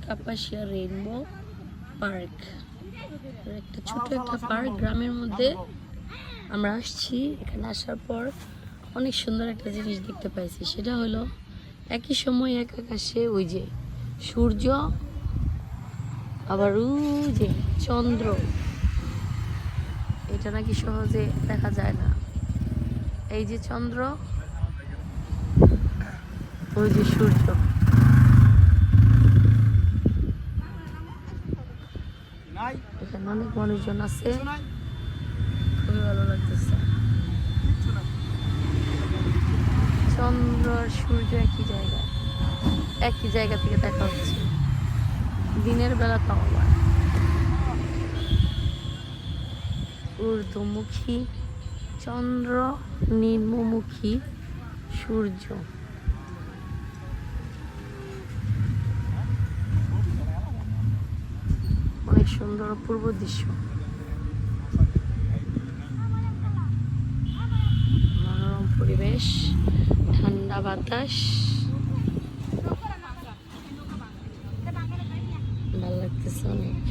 Kapasia rainbow park. একটা ছোট একটা পার্ক গ্রামের মধ্যে আমরা আসছি। এখানে আসার পর অনেক সুন্দর একটা জিনিস দেখতে পাইছি, সেটা হলো একই সময় এক আকাশে ওই যে সূর্য, আবার ওই যে চন্দ্র, এটা নাকি সহজে দেখা যায় না। এই যে চন্দ্র, ওই যে সূর্য। এখানে অনেক মানুষজন আছে, খুবই ভালো লাগতেছে। চন্দ্র আর সূর্য একই জায়গা থেকে দেখা হচ্ছে দিনের বেলা। তাও আবার ঊর্ধ্বমুখী চন্দ্র, নিম্নমুখী সূর্য। অনেক সুন্দর অপূর্ব দৃশ্য, মনোরম পরিবেশ, ঠান্ডা বাতাস, ভালো লাগতেছে অনেক।